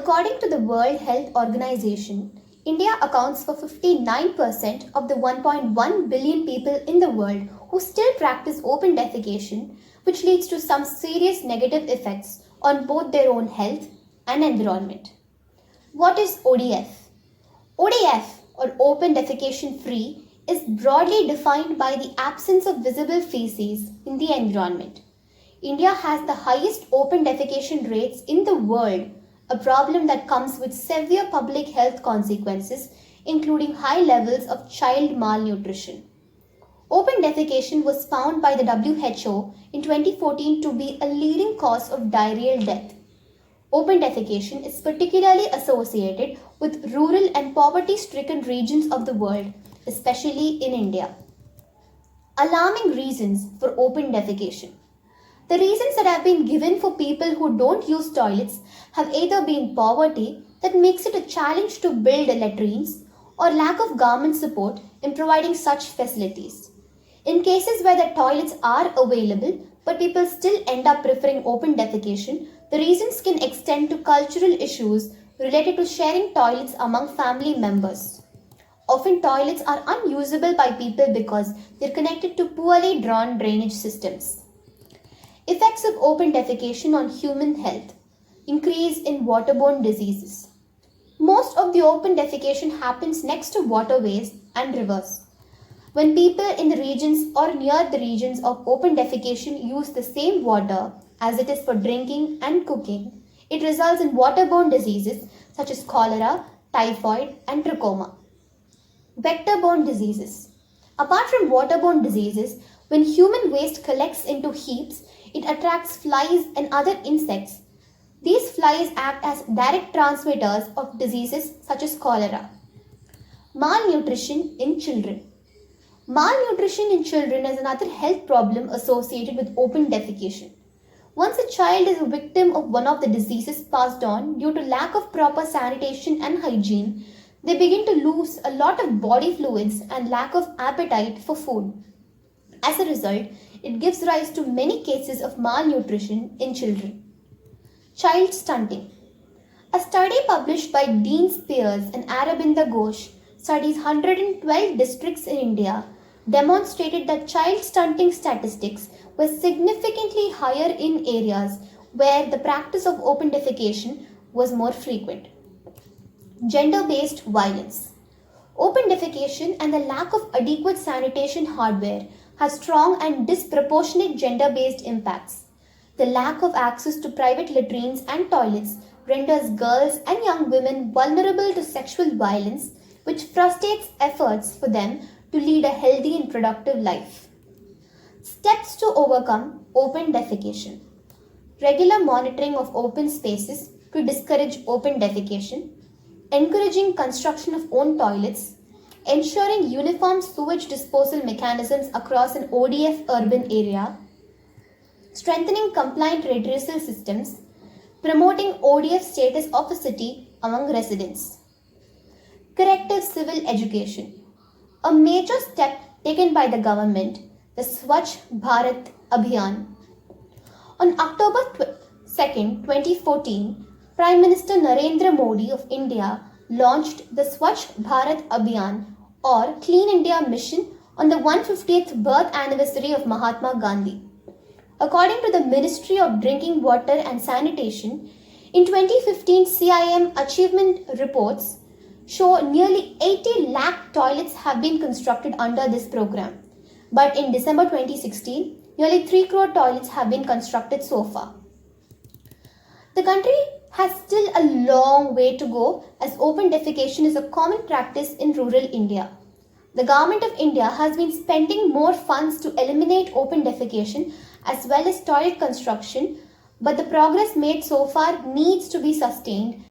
According to the World Health Organization, India accounts for 59% of the 1.1 billion people in the world who still practice open defecation, which leads to some serious negative effects on both their own health and environment. What is ODF? ODF, or open defecation free, is broadly defined by the absence of visible feces in the environment. India has the highest open defecation rates in the world, a problem that comes with severe public health consequences, including high levels of child malnutrition. Open defecation was found by the WHO in 2014 to be a leading cause of diarrheal death. Open defecation is particularly associated with rural and poverty-stricken regions of the world, especially in India. Alarming reasons for open defecation. The reasons that have been given for people who don't use toilets have either been poverty, that makes it a challenge to build latrines, or lack of government support in providing such facilities. In cases where the toilets are available but people still end up preferring open defecation, the reasons can extend to cultural issues related to sharing toilets among family members. Often toilets are unusable by people because they're connected to poorly drawn drainage systems. Effects of open defecation on human health. Increase in waterborne diseases. Most of the open defecation happens next to waterways and rivers. When people in the regions or near the regions of open defecation use the same water as it is for drinking and cooking, it results in waterborne diseases such as cholera, typhoid, and trachoma. Vector-borne diseases. Apart from waterborne diseases, when human waste collects into heaps, it attracts flies and other insects. These flies act as direct transmitters of diseases such as cholera. Malnutrition in children. Malnutrition in children is another health problem associated with open defecation. Once a child is a victim of one of the diseases passed on due to lack of proper sanitation and hygiene, they begin to lose a lot of body fluids and lack of appetite for food. As a result, it gives rise to many cases of malnutrition in children. Child stunting. A study published by Dean Spears and Aravinda Ghosh studies 112 districts in India demonstrated that child stunting statistics were significantly higher in areas where the practice of open defecation was more frequent. Gender-based violence. Open defecation and the lack of adequate sanitation hardware have strong and disproportionate gender-based impacts. The lack of access to private latrines and toilets renders girls and young women vulnerable to sexual violence, which frustrates efforts for them to lead a healthy and productive life. Steps to overcome open defecation. Regular monitoring of open spaces to discourage open defecation. Encouraging construction of own toilets. Ensuring uniform sewage disposal mechanisms across an ODF urban area. Strengthening compliant redressal systems. Promoting ODF status of a city among residents. Corrective civil education. A major step taken by the government, the Swachh Bharat Abhiyan. On October 2, 2014, Prime Minister Narendra Modi of India launched the Swachh Bharat Abhiyan, or Clean India Mission, on the 150th birth anniversary of Mahatma Gandhi. According to the Ministry of Drinking Water and Sanitation, in 2015 CIM achievement reports show nearly 80 lakh toilets have been constructed under this program. But in December 2016, nearly 3 crore toilets have been constructed so far. The country has still a long way to go, as open defecation is a common practice in rural India. The Government of India has been spending more funds to eliminate open defecation as well as toilet construction, but the progress made so far needs to be sustained